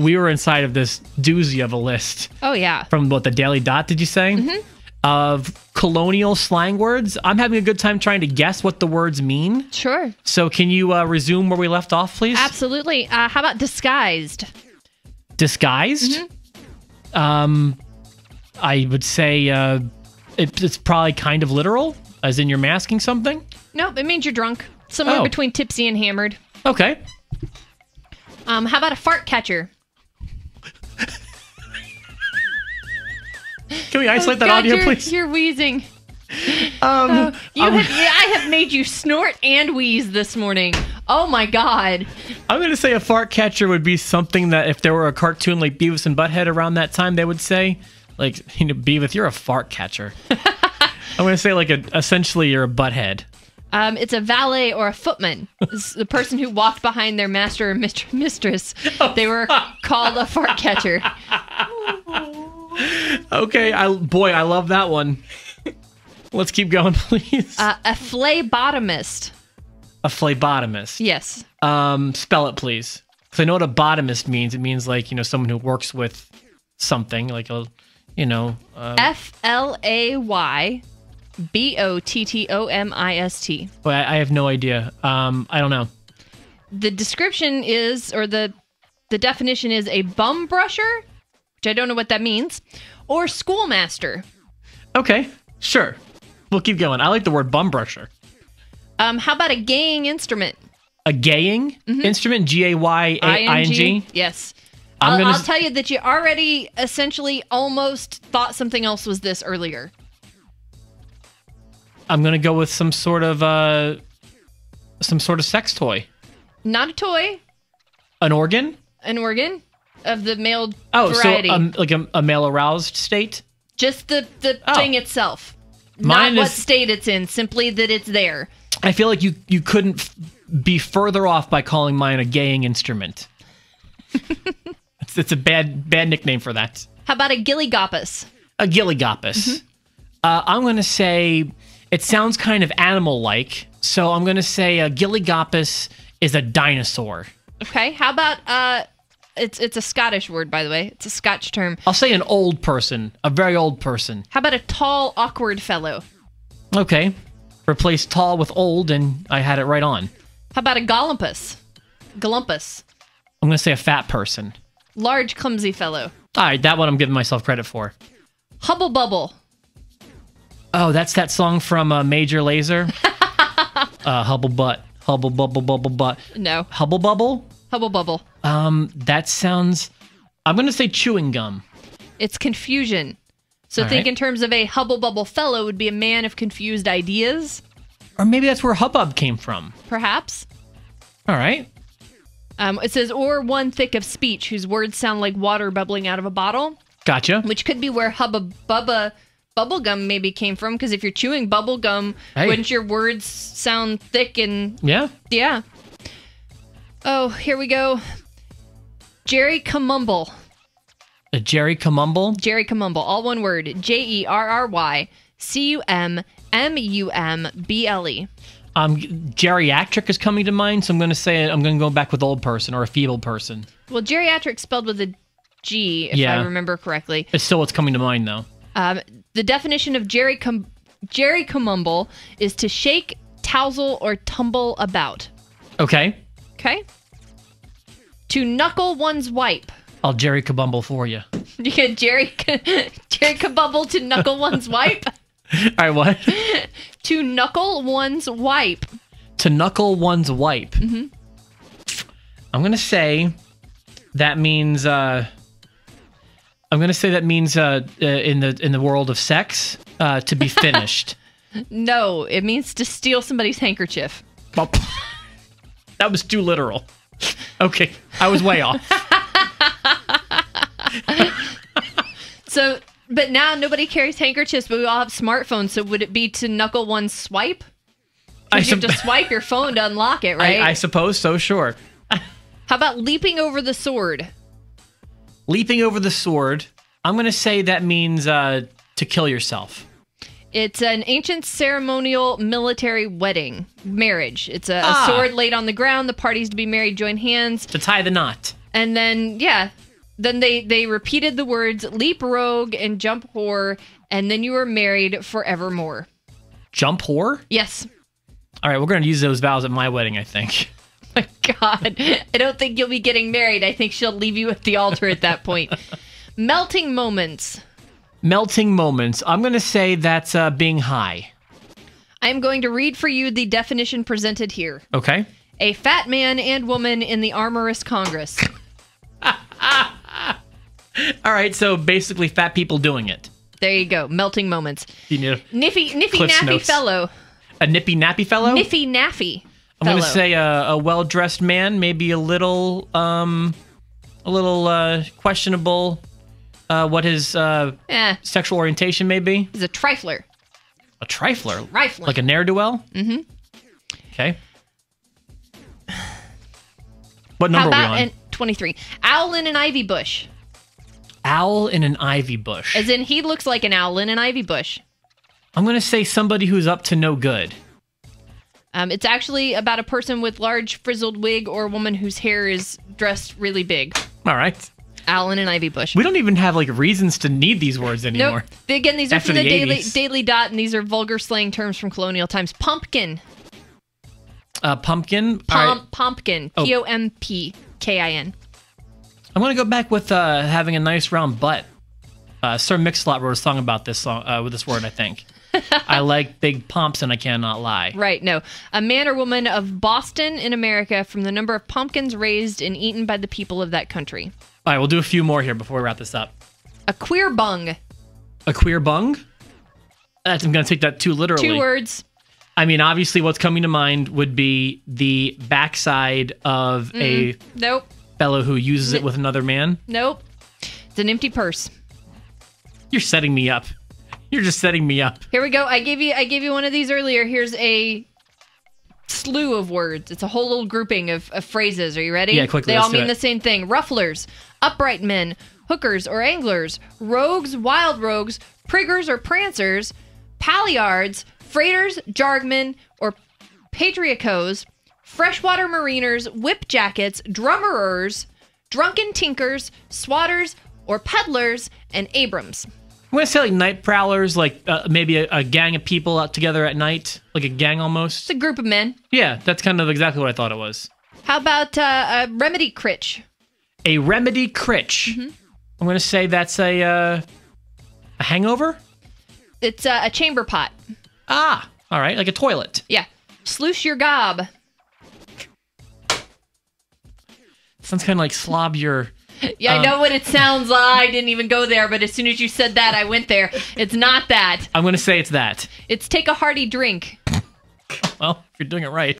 we were inside of this doozy of a list. Oh, yeah. From what, the Daily Dot, did you say? Mm-hmm. Of colonial slang words. I'm having a good time trying to guess what the words mean. Sure. So can you resume where we left off, please? Absolutely. How about disguised? Disguised? Mm-hmm. I would say it's probably kind of literal, as in you're masking something. Nope, it means you're drunk. Somewhere between tipsy and hammered. Okay. How about a fart catcher? Can we isolate that audio, please? You're wheezing. I have made you snort and wheeze this morning. Oh my God. I'm going to say a fart catcher would be something that if there were a cartoon like Beavis and Butthead around that time, they would say, like, Beavis, you're a fart catcher. I'm going to say, like, essentially you're a butthead. It's a valet or a footman. It's the person who walked behind their master or mistress. They were called a fart catcher. Okay, I love that one. Let's keep going, please. A phlebotomist. A phlebotomist. Yes. Spell it, please. Because I know what a botomist means. It means, like, someone who works with something, like a, FLAYBOTTOMIST. Well, I have no idea. I don't know. The description is, or the definition is a bum brusher, which I don't know what that means, or schoolmaster. Okay, sure. We'll keep going. I like the word bum brusher. How about a gaying instrument? A gaying instrument? G-A-Y-A-I-N-G? Yes. I'll tell you that you already essentially almost thought something else was this earlier. I'm going to go with some sort of sex toy. Not a toy. An organ? An organ of the male variety. So like a male aroused state? Just the thing itself. Mine Not what state it's in, simply that it's there. I feel like you couldn't be further off by calling mine a gaying instrument. It's a bad nickname for that. How about a gillygoppus? A gillygoppus. I'm going to say it sounds kind of animal-like, so I'm going to say a gillygoppus is a dinosaur. Okay. How about it's a Scottish word, by the way. It's a Scotch term. I'll say an old person, a very old person. How about a tall, awkward fellow? Okay. Replace tall with old, and I had it right on. How about a golumpus? Golumpus. I'm going to say a fat person. Large, clumsy fellow. All right, that one I'm giving myself credit for. Hubble bubble. Oh, that's that song from Major Lazer? Hubble butt. Hubble bubble bubble butt. No. Hubble bubble? Hubble bubble. That sounds... I'm going to say chewing gum. It's confusion. So think in terms of a hubble bubble fellow would be a man of confused ideas. Or maybe that's where hubbub came from. Perhaps. All right. It says, or one thick of speech whose words sound like water bubbling out of a bottle. Gotcha. Which could be where hubba bubba bubblegum maybe came from, because if you're chewing bubblegum, wouldn't your words sound thick and... Yeah. Yeah. Oh, here we go. Jerry Camumble. A Jerry Camumble? Jerry Camumble. All one word. JERRYCUMMUMBLE. Geriatric is coming to mind, so I'm going to go back with old person or a feeble person. Well, geriatric spelled with a G, if I remember correctly. It's still what's coming to mind, though. The definition of Jerry Camumble is to shake, tousle, or tumble about. Okay. Okay. To knuckle one's wipe. I'll Jerry Kabumble for you. You get Jerry Kabumble to knuckle one's wipe? All right, what? To knuckle one's wipe. To knuckle one's wipe. Mm-hmm. I'm gonna say that means. In the world of sex, to be finished. No, it means to steal somebody's handkerchief. Well, that was too literal. Okay, I was way off. So. But now nobody carries handkerchiefs, but we all have smartphones. So would it be to knuckle one's swipe? You have to swipe your phone to unlock it, right? I suppose so, sure. How about leaping over the sword? Leaping over the sword. I'm going to say that means to kill yourself. It's an ancient ceremonial military wedding. Marriage. It's a sword laid on the ground. The parties to be married join hands. To tie the knot. And then, yeah. Then they repeated the words leap rogue and jump whore, and then you were married forevermore. Jump whore? Yes. All right, we're going to use those vows at my wedding, I think. My God. I don't think you'll be getting married. I think she'll leave you at the altar at that point. Melting moments. Melting moments. I'm going to say that's being high. I'm going to read for you the definition presented here. Okay. A fat man and woman in the Armorist Congress. All right, so basically fat people doing it. There you go. Melting moments. You need Niffy Cliff's nappy notes. fellow. A nippy nappy fellow? Niffy naffy I'm going to say a well-dressed man, maybe a little questionable what his sexual orientation may be. He's a trifler. A trifler? Trifling. Like a ne'er-do-well? Mm-hmm. Okay. What number are we on? 23. Owl in an ivy bush. Owl in an ivy bush. As in, he looks like an owl in an ivy bush. I'm going to say somebody who's up to no good. It's actually about a person with large frizzled wig or a woman whose hair is dressed really big. All right. Owl in an ivy bush. We don't even have reasons to need these words anymore. Nope. Again, these are After from the the Daily Dot, and these are vulgar slang terms from colonial times. Pumpkin. Pumpkin. Pumpkin. Oh. Pompkin. I'm going to go back with having a nice round butt. Sir Mix-a-Lot wrote a song about this song with this word, I think. I like big pumps and I cannot lie. Right, no. A man or woman of Boston in America from the number of pumpkins raised and eaten by the people of that country. All right, we'll do a few more here before we wrap this up. A queer bung. A queer bung? I'm going to take that too literally. 2 words. I mean, obviously what's coming to mind would be the backside of a Nope. fellow who uses it with another man. Nope. It's an empty purse. You're setting me up. You're just setting me up. Here we go. I gave you one of these earlier. Here's a slew of words. It's a whole little grouping of phrases. Are you ready? Yeah, quickly. They all let's do mean it. the same thing. Rufflers, upright men, hookers or anglers, rogues, wild rogues, priggers or prancers, palliards, freighters, jargmen, or patriarchos, freshwater mariners, whip jackets, drummerers, drunken tinkers, swatters, or peddlers, and Abrams. I'm going to say night prowlers, maybe a gang of people out together at night, like a gang almost. It's a group of men. Yeah, that's kind of exactly what I thought it was. How about a remedy critch? A remedy critch. I'm going to say that's a hangover? It's a chamber pot. Ah, all right, like a toilet. Yeah. Sluice your gob. Sounds kind of like slob your... Yeah, I know what it sounds like. I didn't even go there, but as soon as you said that, I went there. It's not that. I'm going to say it's that. It's take a hearty drink. Well, if you're doing it right.